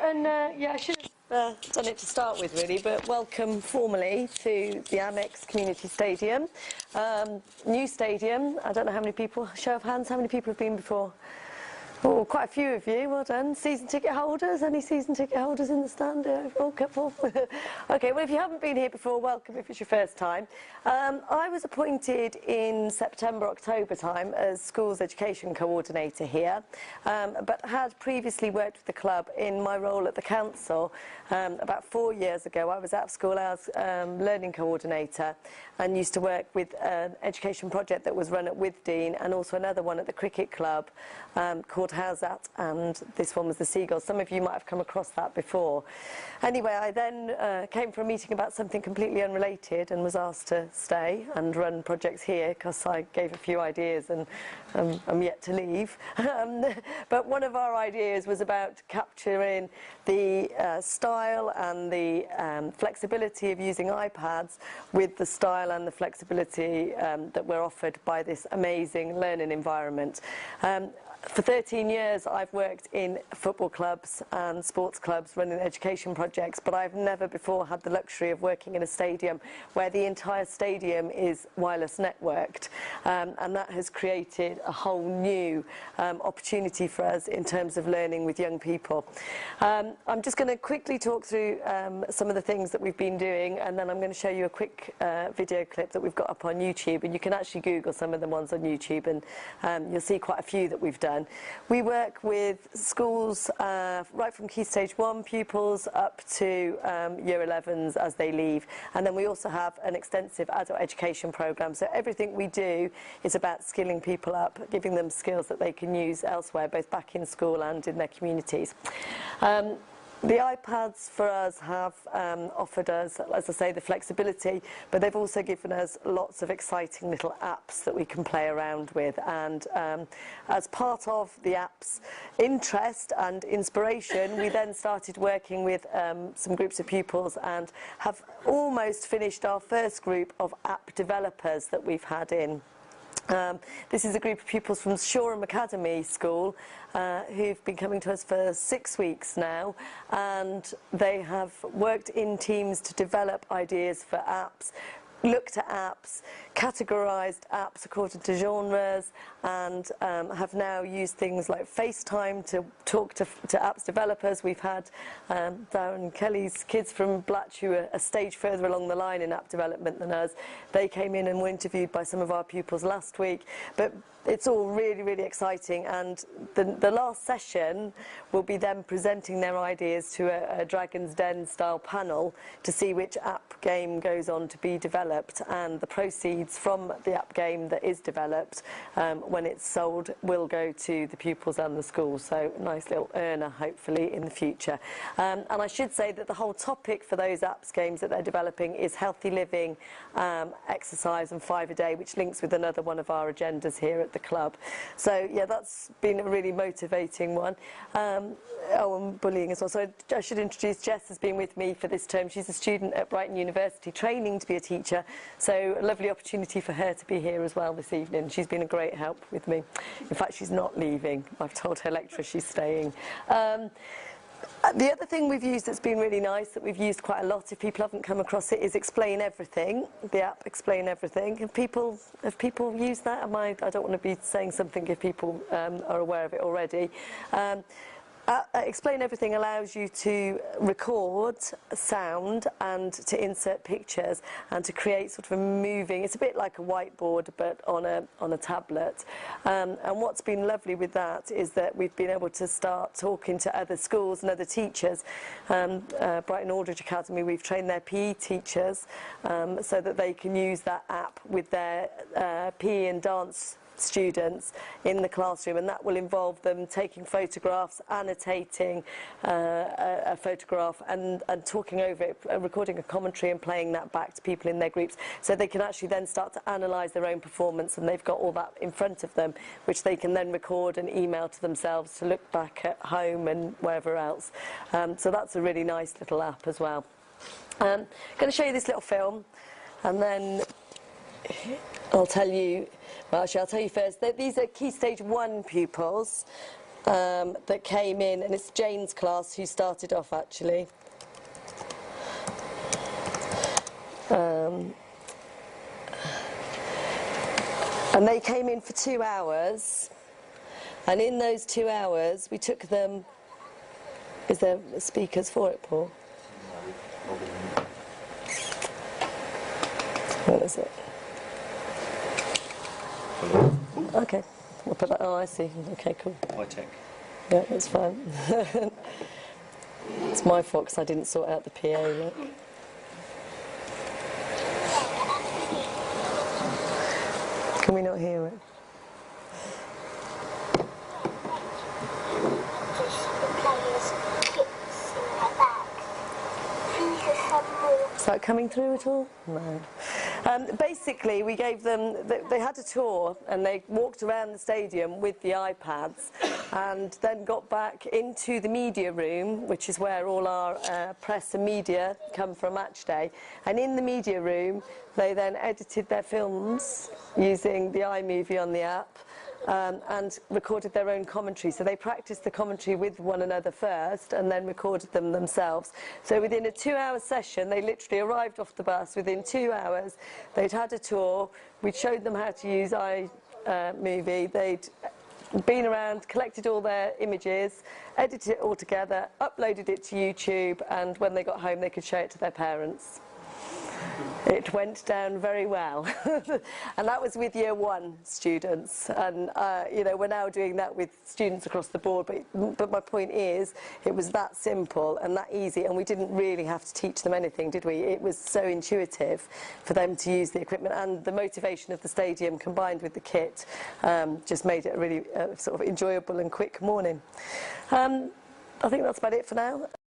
and yeah, I should have done it to start with, really, but welcome formally to the Amex Community Stadium. New stadium. I don't know how many people, show of hands, how many people have been before? Oh, quite a few of you, well done. Season ticket holders, any season ticket holders in the stand? Oh, couple. Okay, well, if you haven't been here before, welcome if it's your first time. I was appointed in September, October time as Schools Education Coordinator here, but had previously worked with the club in my role at the council. About 4 years ago, I was out of school, I was Learning Coordinator, and used to work with an education project that was run at Withdean, and also another one at the cricket club called How's That, and this one was the Seagulls. Some of you might have come across that before. Anyway, I then came for a meeting about something completely unrelated and was asked to stay and run projects here because I gave a few ideas and I'm yet to leave. But one of our ideas was about capturing the style and the flexibility of using iPads with the style and the flexibility that we're offered by this amazing learning environment. For 13 years I've worked in football clubs and sports clubs running education projects, but I've never before had the luxury of working in a stadium where the entire stadium is wireless networked, and that has created a whole new opportunity for us in terms of learning with young people. I'm just going to quickly talk through some of the things that we've been doing, and then I'm going to show you a quick video clip that we've got up on YouTube, and you can actually Google some of the ones on YouTube, and you'll see quite a few that we've done. We work with schools right from Key Stage 1 pupils up to Year 11s as they leave, and then we also have an extensive adult education programme. So everything we do is about skilling people up, giving them skills that they can use elsewhere, both back in school and in their communities. The iPads for us have offered us, as I say, the flexibility, but they've also given us lots of exciting little apps that we can play around with. And as part of the app's interest and inspiration, we then started working with some groups of pupils and have almost finished our first group of app developers that we've had in. This is a group of pupils from Shoreham Academy School who've been coming to us for 6 weeks now, and they have worked in teams to develop ideas for apps, looked at apps, categorised apps according to genres, and have now used things like FaceTime to talk to apps developers. We've had Darren Kelly's kids from Blatch, who are a stage further along the line in app development than us. They came in and were interviewed by some of our pupils last week. But it's all really, really exciting, and the last session will be them presenting their ideas to a Dragon's Den style panel to see which app game goes on to be developed, and the proceeds from the app game that is developed when it's sold will go to the pupils and the school. So a nice little earner hopefully in the future. And I should say that the whole topic for those apps games that they're developing is healthy living, exercise and 5 a day, which links with another one of our agendas here at the club. So yeah, that's been a really motivating one. Oh, and bullying as well. So I should introduce Jess has been with me for this term. She's a student at Brighton University training to be a teacher, so a lovely opportunity for her to be here as well this evening. She's been a great help with me. In fact, she's not leaving. I've told her lecturer she's staying. The other thing we've used that's been really nice, that we've used quite a lot, if people haven't come across it, is Explain Everything, the app Explain Everything. Have people used that? I don't want to be saying something if people are aware of it already. Explain Everything allows you to record sound and to insert pictures and to create sort of a moving, it's a bit like a whiteboard but on a tablet. And what's been lovely with that is that we've been able to start talking to other schools and other teachers. Brighton Aldridge Academy, we've trained their PE teachers so that they can use that app with their PE and dance students in the classroom, and that will involve them taking photographs, annotating a photograph and talking over it, recording a commentary and playing that back to people in their groups, so they can actually then start to analyse their own performance, and they've got all that in front of them which they can then record and email to themselves to look back at home and wherever else. So that's a really nice little app as well. I'm going to show you this little film, and then I'll tell you, well actually I'll tell you first that these are Key Stage 1 pupils that came in, and it's Jane's class who started off actually. And they came in for 2 hours, and in those 2 hours we took them. Is there speakers for it, Paul? What is it? Okay, we'll put that. Oh, I see. Okay, cool. High tech. Yeah, that's fine. It's my fault because I didn't sort out the PA. Look. Can we not hear it? Is that coming through at all? No. Basically, we gave them, they had a tour and they walked around the stadium with the iPads and then got back into the media room, which is where all our press and media come for a match day. And in the media room, they then edited their films using the iMovie on the app. And recorded their own commentary. So they practiced the commentary with one another first and then recorded them themselves. So within a 2-hour session, they literally arrived off the bus. Within 2 hours, they'd had a tour. We'd showed them how to use iMovie. They'd been around, collected all their images, edited it all together, uploaded it to YouTube, and when they got home, they could show it to their parents. It went down very well. And that was with Year 1 students, and you know, we're now doing that with students across the board, but my point is it was that simple and that easy, and we didn't really have to teach them anything, did we? It was so intuitive for them to use the equipment, and the motivation of the stadium combined with the kit just made it a really sort of enjoyable and quick morning. I think that's about it for now.